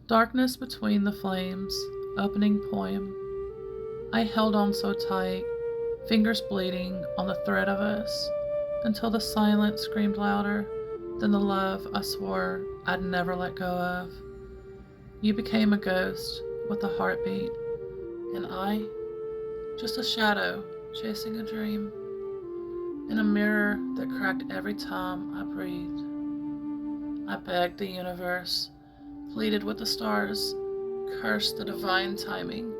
Darkness between the flames, opening poem. I held on so tight, fingers bleeding on the thread of us, until the silence screamed louder than the love I swore I'd never let go of. You became a ghost with a heartbeat, and I, just a shadow chasing a dream, in a mirror that cracked every time I breathed. I begged the universe, pleaded with the stars, cursed the divine timing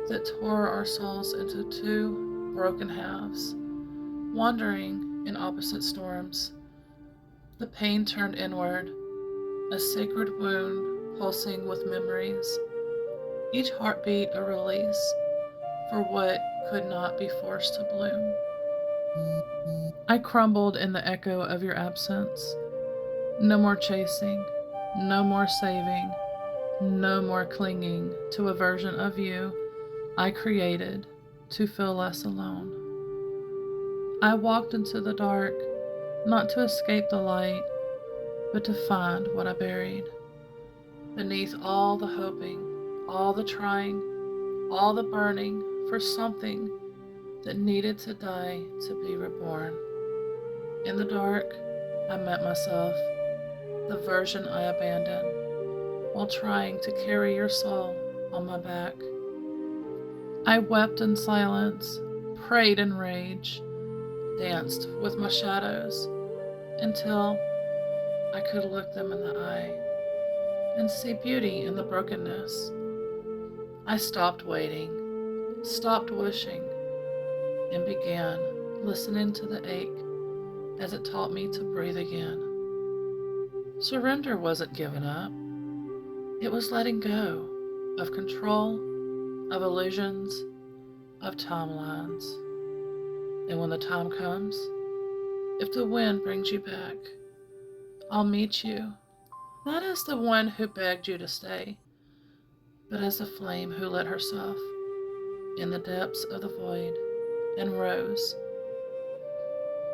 that tore our souls into two broken halves, wandering in opposite storms. The pain turned inward, a sacred wound pulsing with memories, each heartbeat a release for what could not be forced to bloom. I crumbled in the echo of your absence. No more chasing, no more saving, no more clinging to a version of you I created to feel less alone. I walked into the dark, not to escape the light, but to find what I buried. Beneath all the hoping, all the trying, all the burning for something that needed to die to be reborn. In the dark, I met myself, the version I abandoned, while trying to carry your soul on my back. I wept in silence, prayed in rage, danced with my shadows, until I could look them in the eye and see beauty in the brokenness. I stopped waiting, stopped wishing, and began listening to the ache as it taught me to breathe again. Surrender wasn't giving up. It was letting go of control, of illusions, of timelines. And when the time comes, if the wind brings you back, I'll meet you, not as the one who begged you to stay, but as the flame who lit herself in the depths of the void and rose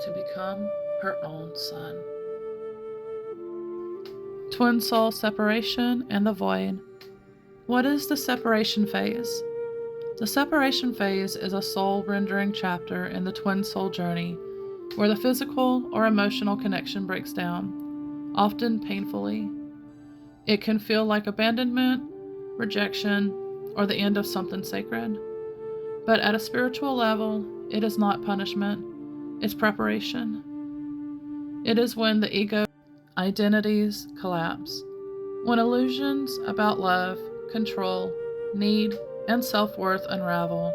to become her own sun. Twin soul separation and the void. What is the separation phase? The separation phase is a soul-rendering chapter in the twin soul journey where the physical or emotional connection breaks down, often painfully. It can feel like abandonment, rejection, or the end of something sacred. But at a spiritual level, it is not punishment, it's preparation. It is when the ego identities collapse, when illusions about love, control, need, and self-worth unravel,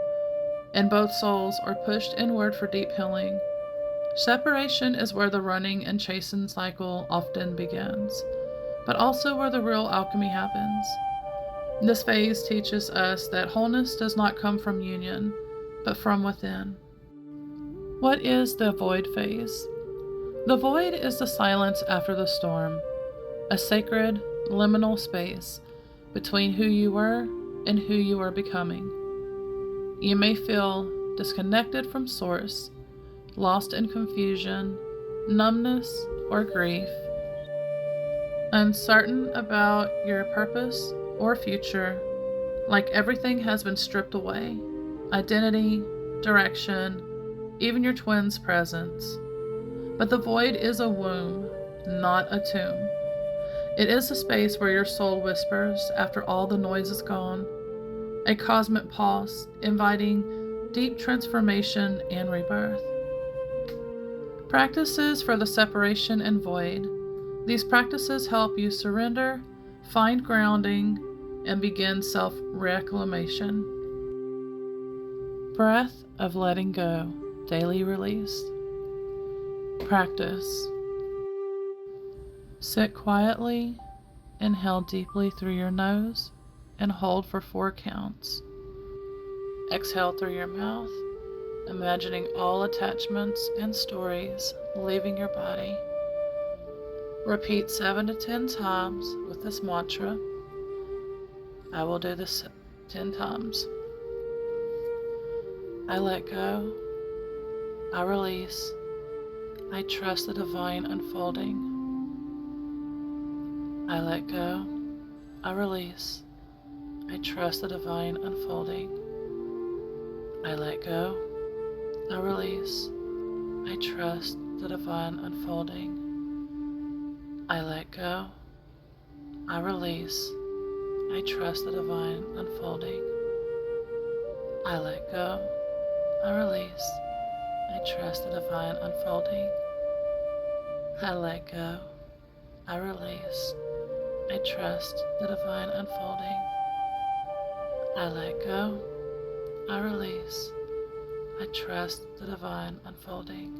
and both souls are pushed inward for deep healing. Separation is where the running and chasing cycle often begins, but also where the real alchemy happens. This phase teaches us that wholeness does not come from union, but from within. What is the void phase? The void is the silence after the storm, a sacred, liminal space between who you were and who you are becoming. You may feel disconnected from source, lost in confusion, numbness, or grief, uncertain about your purpose or future, like everything has been stripped away, identity, direction, even your twin's presence. But the void is a womb, not a tomb. It is a space where your soul whispers after all the noise is gone, a cosmic pause inviting deep transformation and rebirth. Practices for the separation and void. These practices help you surrender, find grounding, and begin self-reclamation. Breath of letting go, daily release. Practice. Sit quietly, inhale deeply through your nose, and hold for 4 counts. Exhale through your mouth, imagining all attachments and stories leaving your body. Repeat 7 to 10 times with this mantra. I will do this 10 times. I let go. I release. I trust the divine unfolding. I let go. I release. I trust the divine unfolding. I let go. I release. I trust the divine unfolding. I let go. I release. I trust the divine unfolding. I let go. I release. I trust the divine unfolding. I let go. I release. I trust the divine unfolding. I let go. I release. I trust the divine unfolding.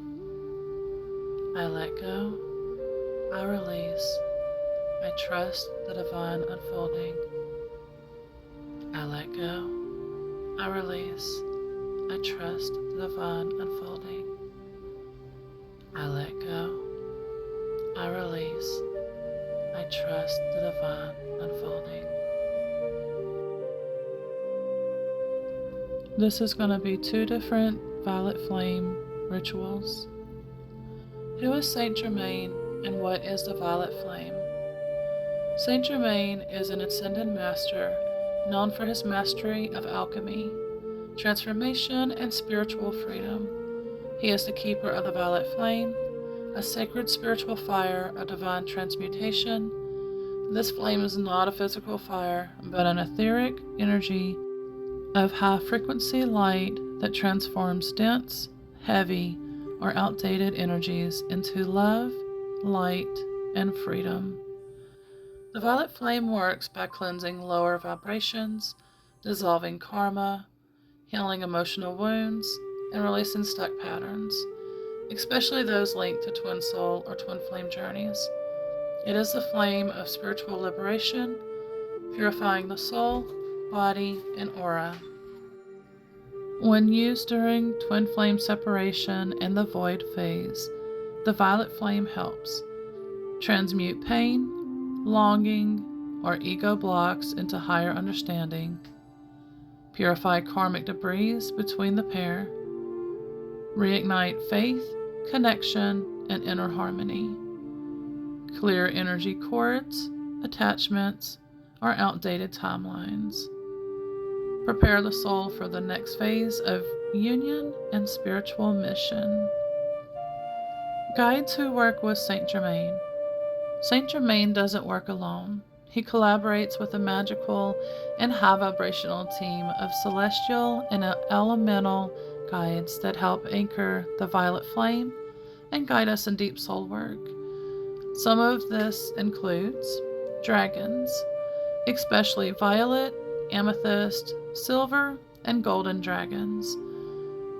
I let go. I release. I trust the divine unfolding. I let go. I release. I trust the divine unfolding. I let go. I release. I trust the divine unfolding. This is going to be 2 different violet flame rituals. Who is Saint Germain and what is the violet flame? Saint Germain is an ascended master known for his mastery of alchemy, transformation, and spiritual freedom. He is the keeper of the violet flame, a sacred spiritual fire of divine transmutation. This flame is not a physical fire, but an etheric energy of high-frequency light that transforms dense, heavy, or outdated energies into love, light, and freedom. The violet flame works by cleansing lower vibrations, dissolving karma, healing emotional wounds, and releasing stuck patterns, especially those linked to twin soul or twin flame journeys. It is the flame of spiritual liberation, purifying the soul, body, and aura. When used during twin flame separation and the void phase, the violet flame helps transmute pain, longing, or ego blocks into higher understanding, purify karmic debris between the pair, reignite faith, connection, and inner harmony, clear energy cords, attachments, or outdated timelines, prepare the soul for the next phase of union and spiritual mission. Guides who work with Saint Germain. Saint Germain doesn't work alone. He collaborates with a magical and high vibrational team of celestial and elemental guides that help anchor the violet flame and guide us in deep soul work. Some of this includes dragons, especially violet, amethyst, silver, and golden dragons.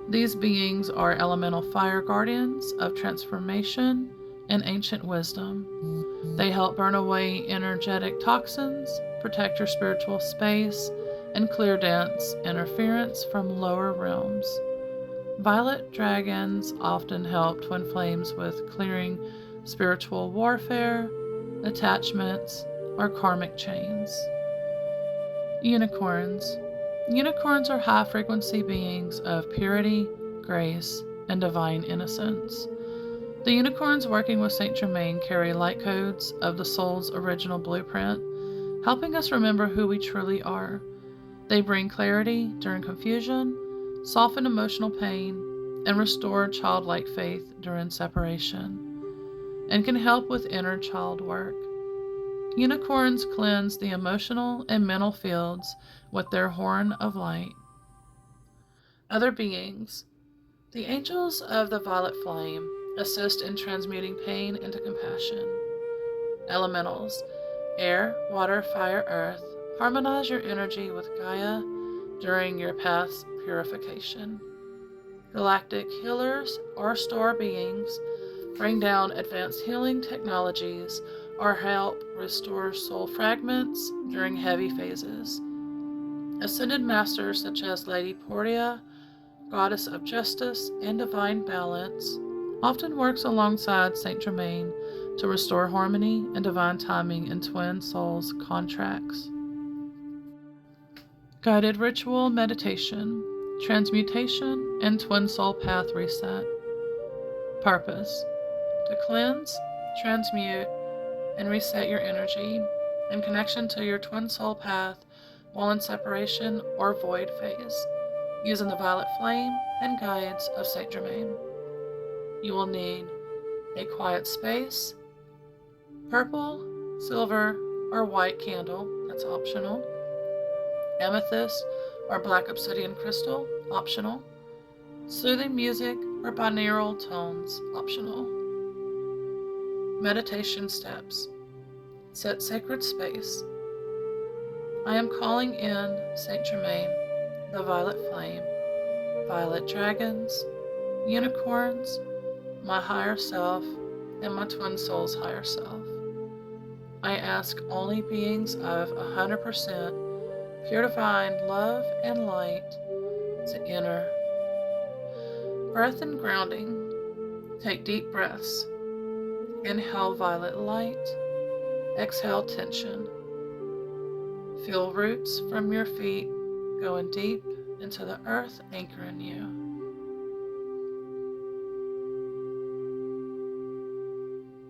These beings are elemental fire guardians of transformation and ancient wisdom. They help burn away energetic toxins, protect your spiritual space, and clear dense interference from lower realms. Violet dragons often help twin flames with clearing spiritual warfare, attachments, or karmic chains. Unicorns. Unicorns are high-frequency beings of purity, grace, and divine innocence. The unicorns working with Saint Germain carry light codes of the soul's original blueprint, helping us remember who we truly are. They bring clarity during confusion, soften emotional pain, and restore childlike faith during separation, and can help with inner child work. Unicorns cleanse the emotional and mental fields with their horn of light. Other beings. The angels of the violet flame assist in transmuting pain into compassion. Elementals. Air, water, fire, earth. Harmonize your energy with Gaia during your path's purification. Galactic healers or star beings bring down advanced healing technologies or help restore soul fragments during heavy phases. Ascended masters such as Lady Portia, Goddess of Justice and Divine Balance, often works alongside Saint Germain to restore harmony and divine timing in twin souls' contracts. Guided ritual meditation, transmutation, and twin soul path reset. Purpose: to cleanse, transmute, and reset your energy, in connection to your twin soul path while in separation or void phase, using the violet flame and guides of Saint Germain. You will need a quiet space, purple, silver, or white candle, that's optional, amethyst or black obsidian crystal, optional, soothing music or binaural tones, optional. Meditation steps. Set sacred space. I am calling in Saint Germain, the violet flame, violet dragons, unicorns, my higher self, and my twin soul's higher self. I ask only beings of 100% pure divine love and light to enter. Breath and grounding. Take deep breaths. Inhale violet light. Exhale tension. Feel roots from your feet going deep into the earth, anchoring you.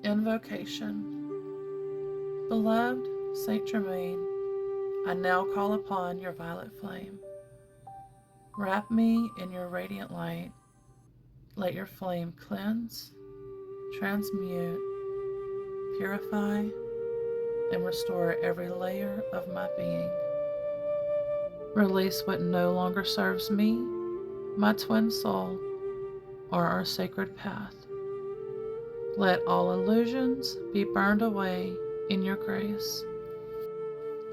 Invocation. Beloved Saint Germain, I now call upon your violet flame. Wrap me in your radiant light. Let your flame cleanse, transmute, purify, and restore every layer of my being. Release what no longer serves me, my twin soul, or our sacred path. Let all illusions be burned away in your grace.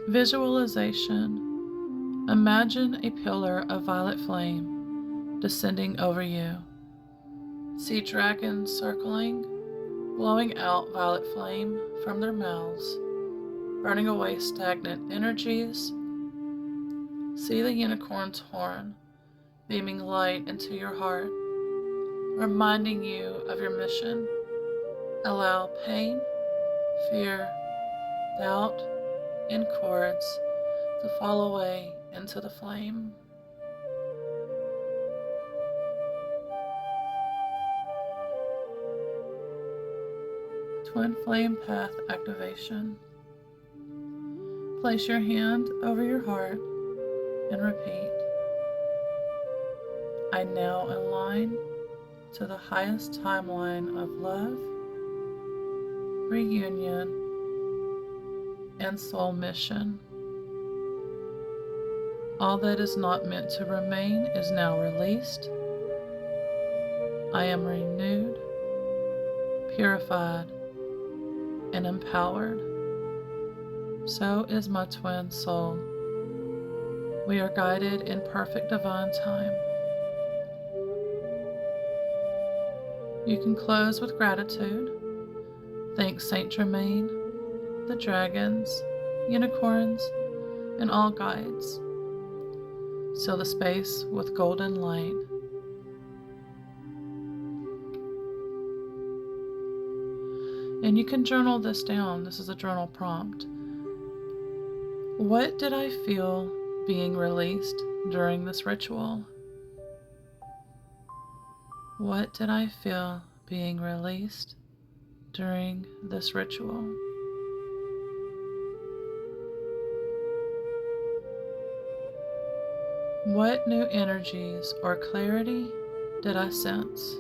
Visualization. Imagine a pillar of violet flame descending over you. See dragons circling, blowing out violet flame from their mouths, burning away stagnant energies. See the unicorn's horn beaming light into your heart, reminding you of your mission. Allow pain, fear, doubt, and cords to fall away into the flame. Twin flame path activation. Place your hand over your heart and repeat. I now align to the highest timeline of love, reunion, and soul mission. All that is not meant to remain is now released. I am renewed, purified, and empowered. So is my twin soul. We are guided in perfect divine time. You can close with gratitude. Thank Saint Germain, the dragons, unicorns, and all guides. Seal the space with golden light. And you can journal this down. This is a journal prompt. What did I feel being released during this ritual? What did I feel being released during this ritual? What new energies or clarity did I sense?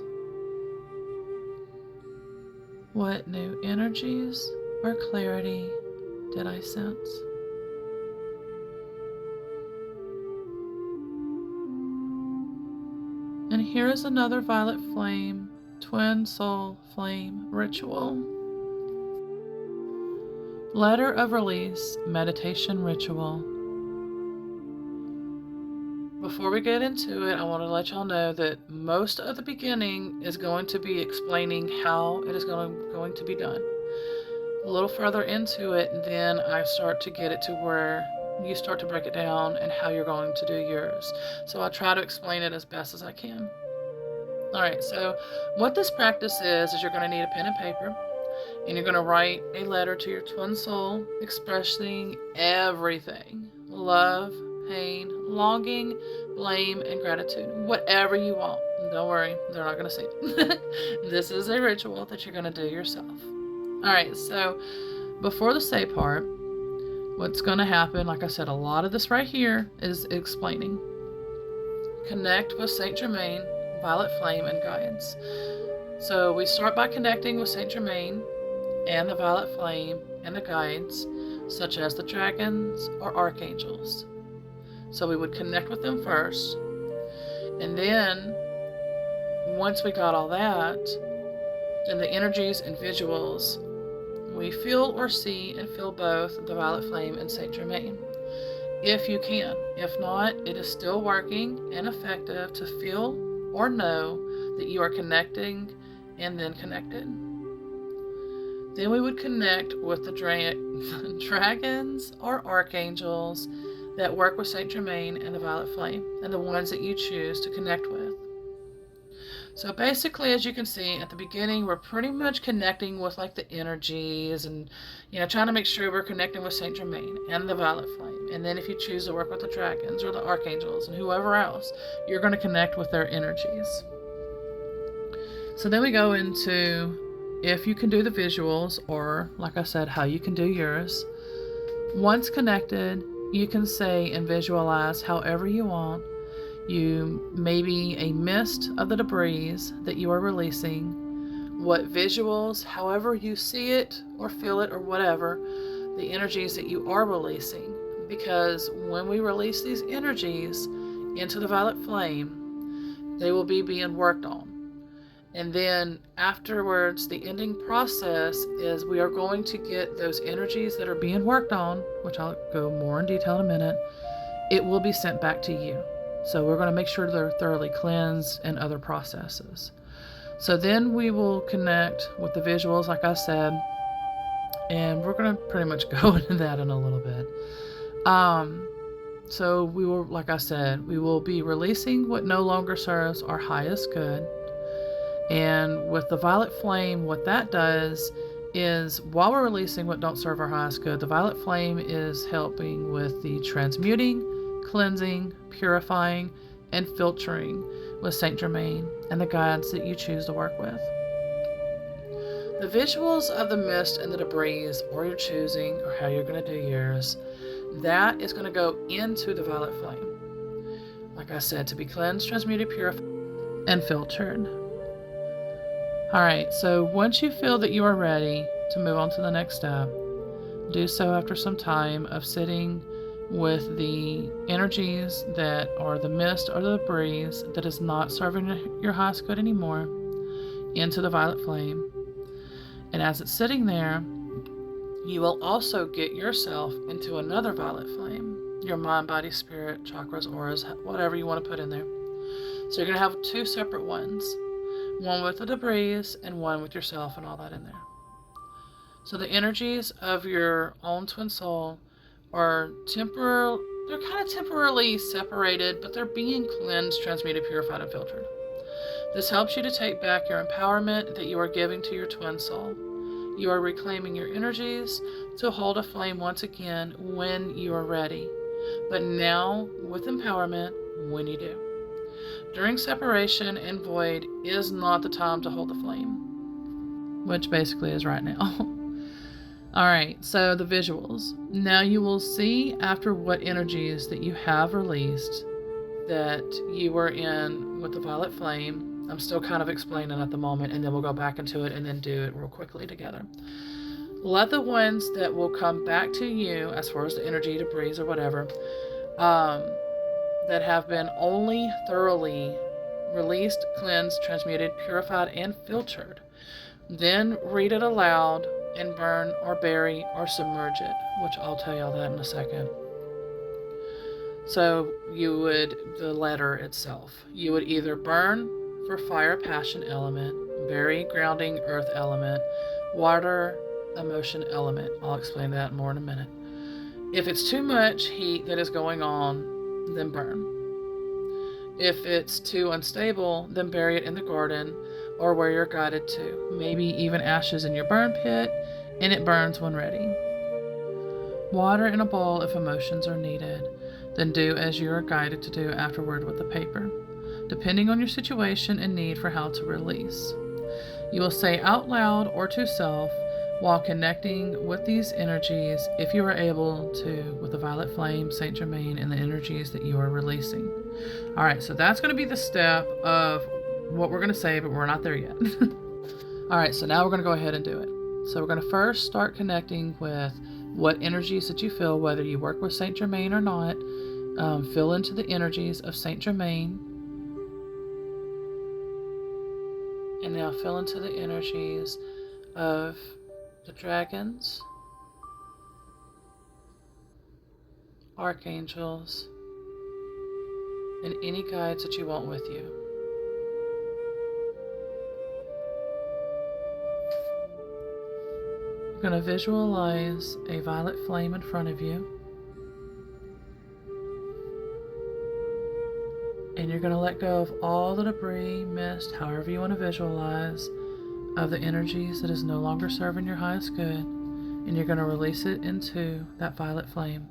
What new energies or clarity did I sense? And here is another violet flame, twin soul flame ritual. Letter of Release Meditation Ritual. Before we get into it, I want to let y'all know that most of the beginning is going to be explaining how it is going to be done. A little further into it, then I start to get it to where you start to break it down and how you're going to do yours. So I try to explain it as best as I can. Alright, so what this practice is you're going to need a pen and paper, and you're going to write a letter to your twin soul expressing everything. Love, pain, longing, blame, and gratitude. Whatever you want. Don't worry, they're not going to see it. This is a ritual that you're going to do yourself. Alright, so before the say part, what's going to happen, like I said, a lot of this right here is explaining. Connect with Saint Germain, Violet Flame, and guides. So we start by connecting with Saint Germain and the Violet Flame and the guides, such as the dragons or archangels. So we would connect with them first, and then once we got all that, then the energies and visuals, we feel or see and feel both the Violet Flame and Saint Germain, if you can. If not, it is still working and effective to feel or know that you are connecting and then connected. Then we would connect with the dragons or archangels that work with Saint Germain and the Violet Flame, and the ones that you choose to connect with. So basically, as you can see at the beginning, we're pretty much connecting with like the energies and, trying to make sure we're connecting with Saint Germain and the Violet Flame. And then if you choose to work with the dragons or the archangels and whoever else, you're going to connect with their energies. So then we go into if you can do the visuals, or like I said, how you can do yours. Once connected, you can say and visualize however you want. You maybe a mist of the debris that you are releasing, what visuals, however you see it or feel it or whatever, the energies that you are releasing. Because when we release these energies into the Violet Flame, they will be being worked on. And then afterwards, the ending process is we are going to get those energies that are being worked on, which I'll go more in detail in a minute. It will be sent back to you. So we're going to make sure they're thoroughly cleansed and other processes. So then we will connect with the visuals, like I said, and we're going to pretty much go into that in a little bit. So we will, like I said, we will be releasing what no longer serves our highest good. And with the Violet Flame, what that does is while we're releasing what don't serve our highest good, the Violet Flame is helping with the transmuting, cleansing, purifying, and filtering with Saint Germain and the guides that you choose to work with. The visuals of the mist and the debris, or your choosing, or how you're going to do yours, that is going to go into the Violet Flame. Like I said, to be cleansed, transmuted, purified, and filtered. Alright, so once you feel that you are ready to move on to the next step, do so after some time of sitting with the energies that are the mist or the debris that is not serving your highest good anymore into the Violet Flame. And as it's sitting there, you will also get yourself into another Violet Flame, your mind, body, spirit, chakras, auras, whatever you want to put in there. So you're going to have two separate ones. One with the debris and one with yourself and all that in there. So the energies of your own twin soul are they're kind of temporarily separated, but they're being cleansed, transmuted, purified, and filtered. This helps you to take back your empowerment that you are giving to your twin soul. You are reclaiming your energies to hold a flame once again when you are ready, but now with empowerment when you do. During separation and void is not the time to hold the flame, which basically is right now. Alright, so the visuals. Now you will see after what energies that you have released that you were in with the Violet Flame. I'm still kind of explaining at the moment, and then we'll go back into it and then do it real quickly together. Let the ones that will come back to you, as far as the energy, debris, or whatever, that have been only thoroughly released, cleansed, transmuted, purified, and filtered, then read it aloud and burn or bury or submerge it, which I'll tell you all that in a second. So the letter itself, you would either burn for fire, passion element, bury, grounding, earth element, water, emotion element. I'll explain that more in a minute. If it's too much heat that is going on, then burn. If it's too unstable, then bury it in the garden or where you're guided to. Maybe even ashes in your burn pit, and it burns when ready. Water in a bowl if emotions are needed. Then do as you are guided to do afterward with the paper, depending on your situation and need for how to release. You will say out loud or to self while connecting with these energies, if you are able to, with the violet flame, Saint Germain, and the energies that you are releasing. All right, so that's going to be the step of what we're going to say, but we're not there yet. All right, so now we're going to go ahead and do it. So we're going to first start connecting with what energies that you feel, whether you work with Saint Germain or not. Feel into the energies of Saint Germain. And now feel into the energies of the dragons, archangels, and any guides that you want with you. You're going to visualize a violet flame in front of you. And you're going to let go of all the debris, mist, however you want to visualize, of the energies that is no longer serving your highest good. And you're going to release it into that violet flame.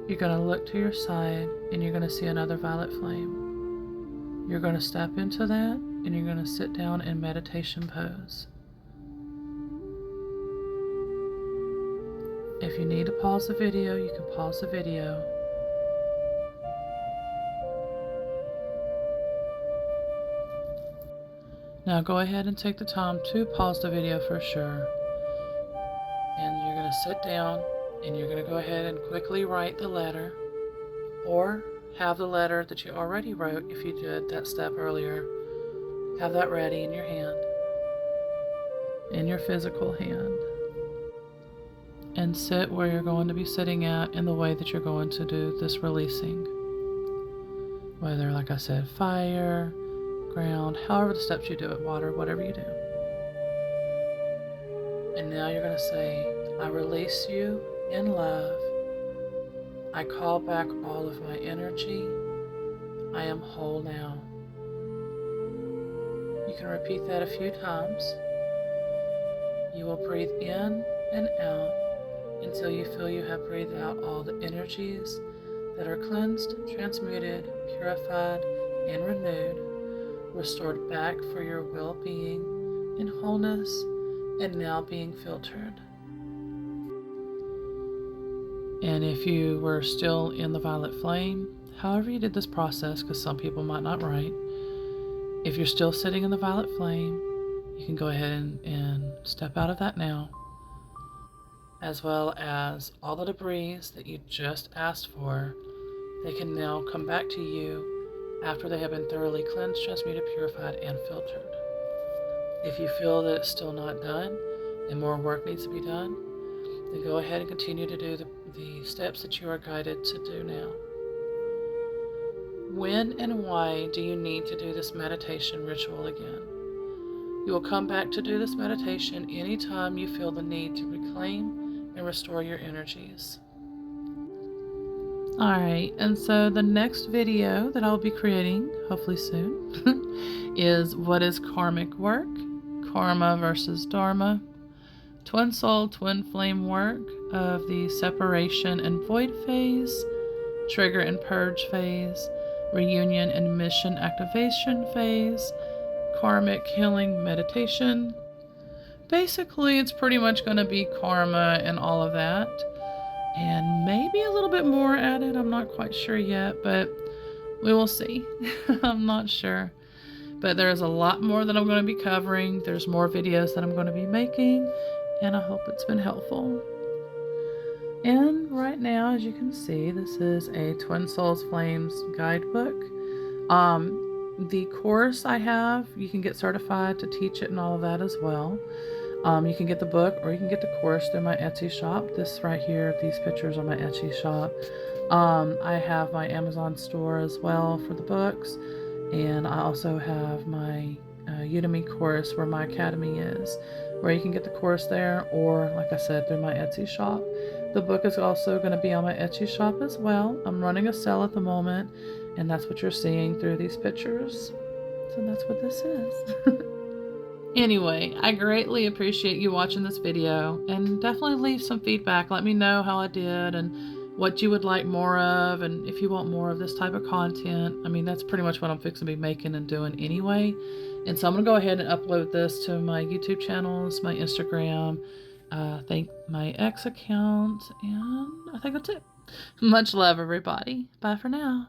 You're going to look to your side and you're going to see another violet flame. You're going to step into that and you're going to sit down in meditation pose. If you need to pause the video, you can pause the video. Now go ahead and take the time to pause the video for sure. And you're going to sit down and you're going to go ahead and quickly write the letter, or have the letter that you already wrote if you did that step earlier. Have that ready in your hand, in your physical hand. And sit where you're going to be sitting at in the way that you're going to do this releasing. Whether, like I said, fire, ground, however the steps you do it, water, whatever you do. And now you're going to say, I release you in love. I call back all of my energy. I am whole now. You can repeat that a few times. You will breathe in and out until you feel you have breathed out all the energies that are cleansed, transmuted, purified, and renewed, restored back for your well-being and wholeness, and now being filtered. And if you were still in the violet flame, however you did this process, because some people might not write, if you're still sitting in the violet flame, you can go ahead and step out of that now, as well as all the debris that you just asked for. They can now come back to you after they have been thoroughly cleansed, transmuted, purified, and filtered. If you feel that it's still not done and more work needs to be done, then go ahead and continue to do the steps that you are guided to do now. When and why do you need to do this meditation ritual again? You will come back to do this meditation anytime you feel the need to reclaim and restore your energies. Alright, and so the next video that I'll be creating, hopefully soon, is what is karmic work, karma versus dharma, twin soul, twin flame work of the separation and void phase, trigger and purge phase, reunion and mission activation phase, karmic healing meditation. Basically, it's pretty much going to be karma and all of that. And maybe a little bit more added. I'm not quite sure yet, but we will see. I'm not sure. But there's a lot more that I'm going to be covering. There's more videos that I'm going to be making, and I hope it's been helpful. And right now, as you can see, this is a Twin Souls Flames guidebook. The course I have, you can get certified to teach it and all of that as well. You can get the book or you can get the course through my Etsy shop. This right here, these pictures are my Etsy shop. I have my Amazon store as well for the books. And I also have my Udemy course where my academy is, where you can get the course there, or like I said, through my Etsy shop. The book is also going to be on my Etsy shop as well. I'm running a sale at the moment, and that's what you're seeing through these pictures. So that's what this is. Anyway, I greatly appreciate you watching this video, and definitely leave some feedback. Let me know how I did and what you would like more of, and if you want more of this type of content. I mean, that's pretty much what I'm fixing to be making and doing anyway, And so I'm going to go ahead and upload this to my YouTube channels, my Instagram, thank my ex account, and I think that's it. Much love, everybody. Bye for now.